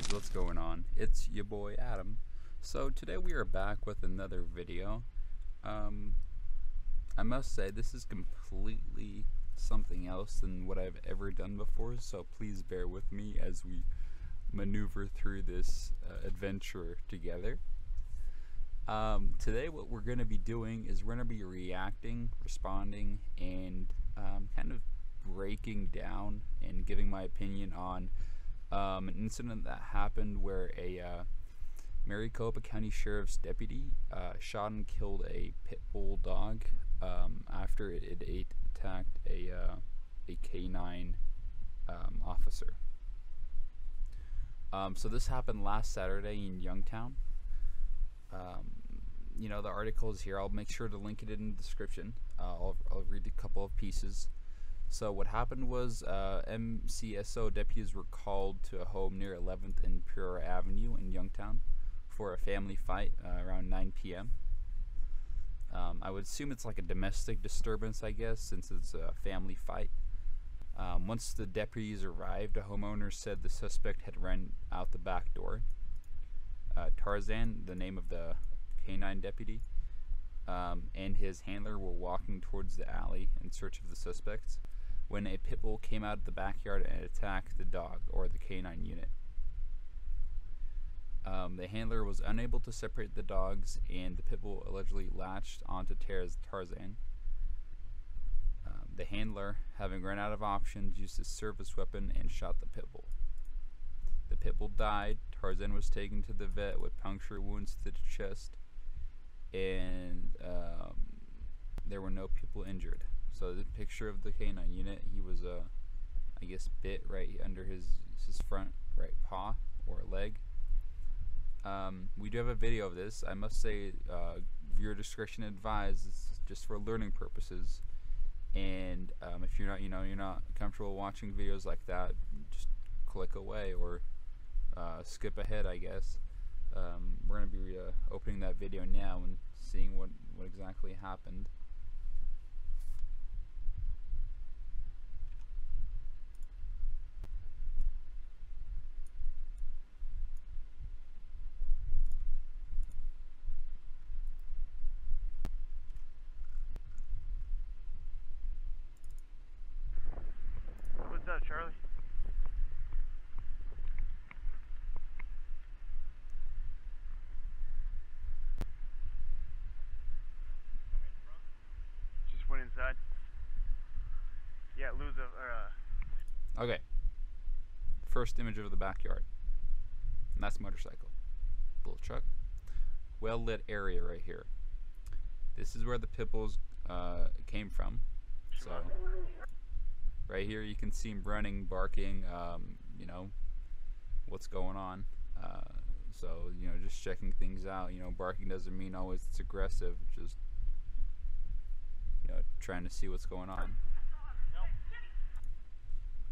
guys, what's going on? It's your boy Adam. So today we are back with another video. I must say this is completely something else than what I've ever done before, so please bear with me as we maneuver through this adventure together. Today what we're going to be doing is we're going to be reacting, responding, and kind of breaking down and giving my opinion on an incident that happened where a Maricopa County Sheriff's deputy shot and killed a Pitbull dog after it attacked a K9 officer. So this happened last Saturday in Youngtown. You know, the article is here. I'll make sure to link it in the description. I'll read a couple of pieces. So what happened was MCSO deputies were called to a home near 11th and Peoria Avenue in Youngtown for a family fight around 9 p.m. I would assume it's like a domestic disturbance, I guess, since it's a family fight. Once the deputies arrived, a homeowner said the suspect had run out the back door. Tarzan, the name of the K9 deputy, and his handler were walking towards the alley in search of the suspects when a Pitbull came out of the backyard and attacked the dog, or the K9 unit. The handler was unable to separate the dogs, and the Pitbull allegedly latched onto Tarzan. The handler, having run out of options, used his service weapon and shot the Pitbull. The Pitbull died. Tarzan was taken to the vet with puncture wounds to the chest, and there were no people injured. So the picture of the K9 unit, he was I guess bit right under his front right paw or leg. We do have a video of this. I must say, viewer discretion advised. It's just for learning purposes. And if you're not comfortable watching videos like that, just click away or skip ahead, I guess. We're gonna be opening that video now and seeing what exactly happened. What's up, Charlie? Just went inside. Yeah, lose a Okay. First image of the backyard. And that's motorcycle. Little truck. Well lit area right here. This is where the Pitbulls came from. So right here you can see him running, barking, you know, what's going on. So, you know, just checking things out. You know, barking doesn't mean always it's aggressive, just, you know, trying to see what's going on.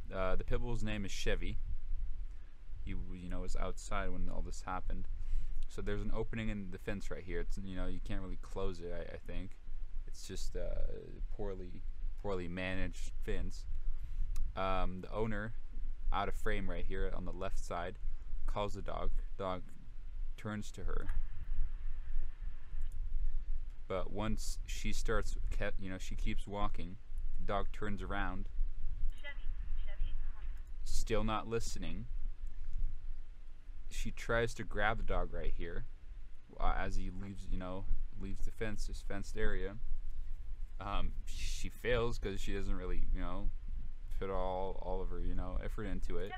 The Pitbull's name is Chevy. He, you know, was outside when all this happened. So there's an opening in the fence right here. It's, you know, you can't really close it, I think. It's just a poorly managed fence. The owner, out of frame right here on the left side, calls the dog. Dog turns to her. But once she starts, you know, she keeps walking, the dog turns around. Chevy, still not listening. She tries to grab the dog right here as he leaves, you know, leaves the fence, this fenced area. She fails because she doesn't really, you know, put all of her, you know, effort into it.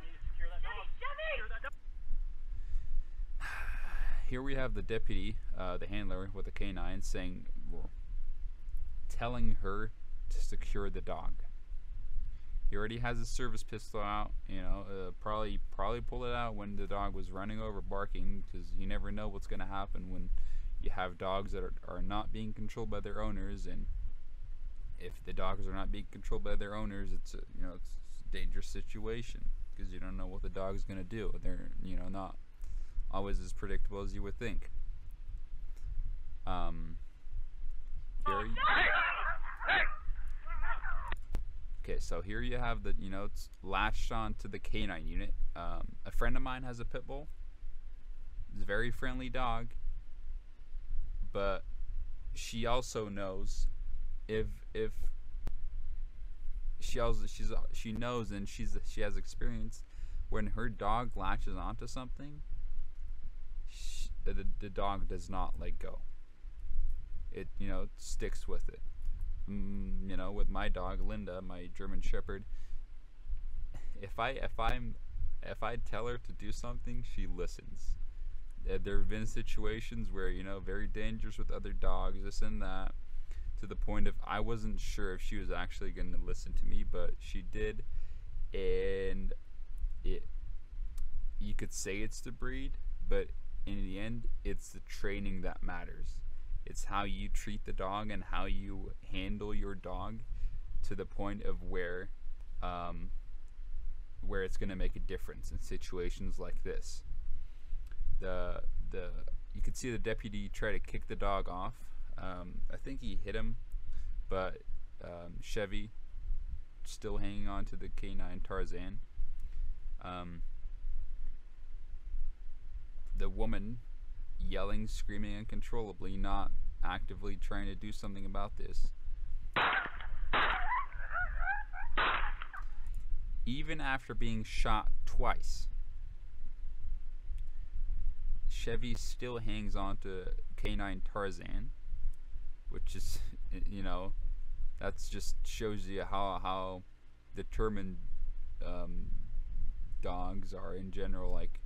Here we have the deputy, the handler with the K9, saying, telling her to secure the dog. He already has his service pistol out, you know, probably pulled it out when the dog was running over barking, because you never know what's going to happen when you have dogs that are not being controlled by their owners. And if the dogs are not being controlled by their owners, it's a dangerous situation, because you don't know what the dog's going to do. They're, you know, not always as predictable as you would think. Okay, so here you have the, it's latched on to the canine unit. A friend of mine has a pit bull. It's a very friendly dog, but she also knows if she knows, and she has experience when her dog latches onto something, the dog does not let go. It sticks with it. With my dog Linda, my German Shepherd, if I tell her to do something, she listens. There have been situations where very dangerous with other dogs, this and that, to the point of I wasn't sure if she was actually going to listen to me, but she did. And you could say it's the breed, but in the end, it's the training that matters. It's how you treat the dog and how you handle your dog to the point of where it's going to make a difference in situations like this. You could see the deputy try to kick the dog off. I think he hit him, but Chevy still hanging on to the canine Tarzan. The woman yelling, screaming uncontrollably, not actively trying to do something about this. Even after being shot twice, Chevy still hangs on to canine Tarzan, which is, that's just shows you how determined dogs are in general. Like,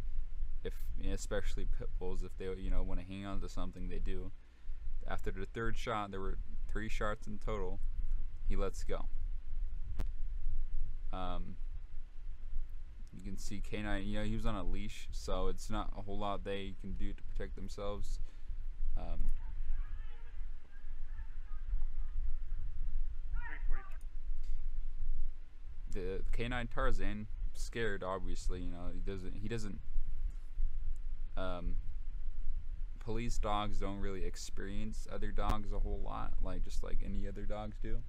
especially pit bulls, if they want to hang on to something, they do. After the third shot, there were 3 shots in total, he lets go. You can see canine, he was on a leash, so it's not a whole lot they can do to protect themselves. The canine Tarzan, scared, obviously. He doesn't police dogs don't really experience other dogs a whole lot, just like any other dogs do.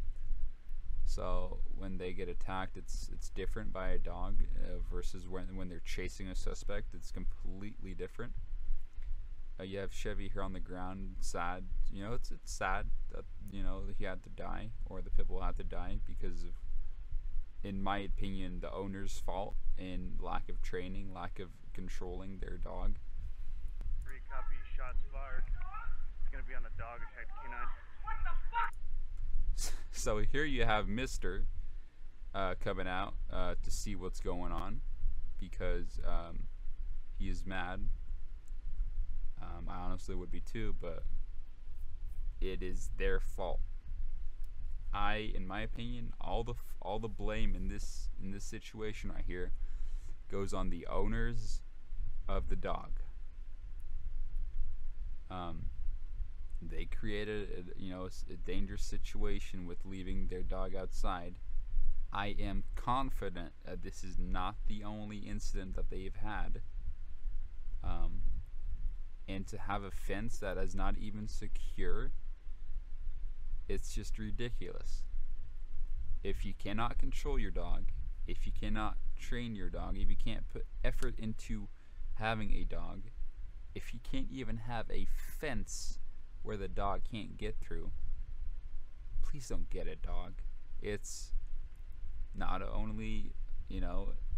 So when they get attacked, it's different by a dog versus when they're chasing a suspect. It's completely different. You have Chevy here on the ground, sad. It's sad that he had to die, or the pit bull had to die, because of, in my opinion, the owner's fault in lack of training, lack of controlling their dog. 3 copy, shots fired. It's gonna be on the dog attacked canine. So here you have Mr. Coming out to see what's going on, because he is mad. I honestly would be too, but it is their fault. In my opinion, all the blame in this situation right here goes on the owners of the dog. They created a dangerous situation with leaving their dog outside. I am confident that this is not the only incident that they've had. And to have a fence that is not even secure, it's just ridiculous. If you cannot control your dog, if you cannot train your dog, if you can't put effort into having a dog, if you can't even have a fence where the dog can't get through, please don't get a dog. It's not only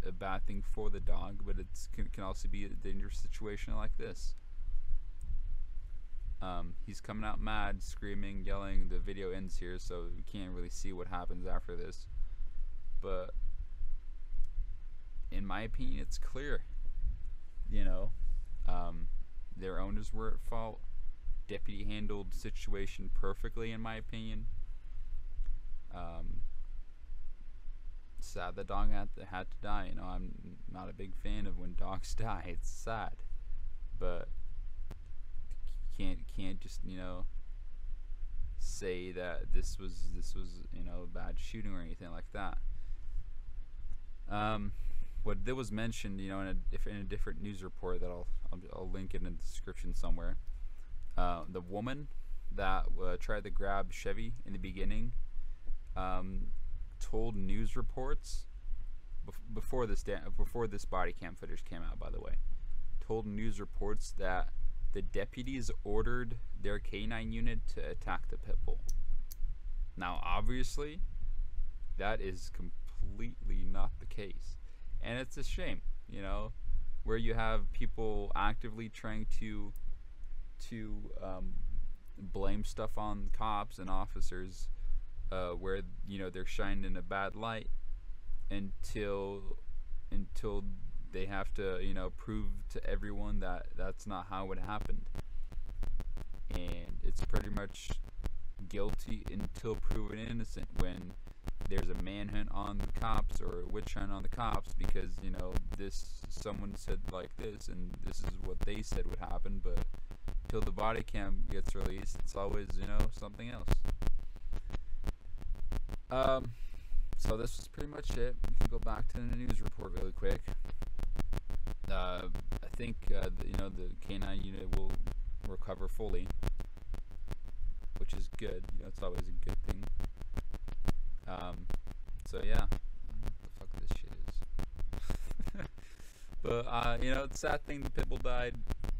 a bad thing for the dog, but it can also be a dangerous situation like this. He's coming out mad, screaming, yelling. The video ends here, so we can't really see what happens after this, but in my opinion, it's clear. Their owners were at fault. Deputy handled the situation perfectly, in my opinion. Sad the dog had to die. I'm not a big fan of when dogs die. It's sad, but can't just say that this was a bad shooting or anything like that. What was mentioned, in a different news report that I'll link in the description somewhere. The woman that tried to grab Chevy in the beginning, told news reports before this body cam footage came out, by the way, told news reports that the deputies ordered their K9 unit to attack the pit bull. Now, obviously, that is completely not the case, and it's a shame, you know, where you have people actively trying to blame stuff on cops and officers, where, you know, they're shined in a bad light until they have to, you know, prove to everyone that that's not how it happened. And it's pretty much guilty until proven innocent when there's a manhunt on the cops or a witch hunt on the cops because, you know, someone said like this and this is what they said would happen, but till the body cam gets released, it's always, you know, something else. So this was pretty much it. We can go back to the news report really quick. I think you know, the K9 unit will recover fully, which is good. You know, it's always a good thing. So yeah, I don't know what the fuck this shit is. But you know, it's a sad thing the Pitbull died.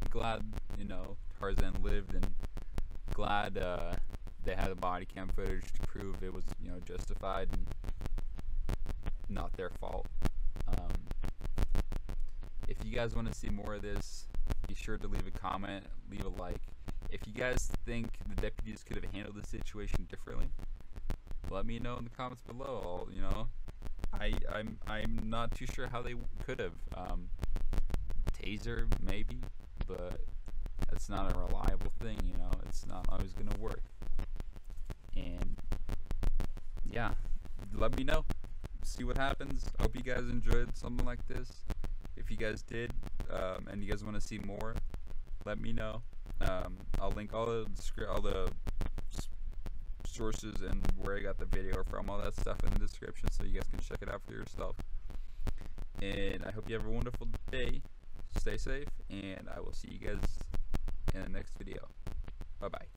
Glad, you know, Tarzan lived, and glad they had the body cam footage to prove it was, you know, justified and not their fault. If you guys want to see more of this, be sure to leave a comment, leave a like. If you guys think the deputies could have handled the situation differently, let me know in the comments below. You know, I'm not too sure how they could have. Taser maybe, but that's not a reliable thing. You know, it's not always gonna work. And yeah, let me know. See what happens. I hope you guys enjoyed something like this. If you guys did, and you guys want to see more, let me know. I'll link all the sources and where I got the video from, all that stuff in the description, so you guys can check it out for yourself. And I hope you have a wonderful day. Stay safe, and I will see you guys in the next video. Bye bye.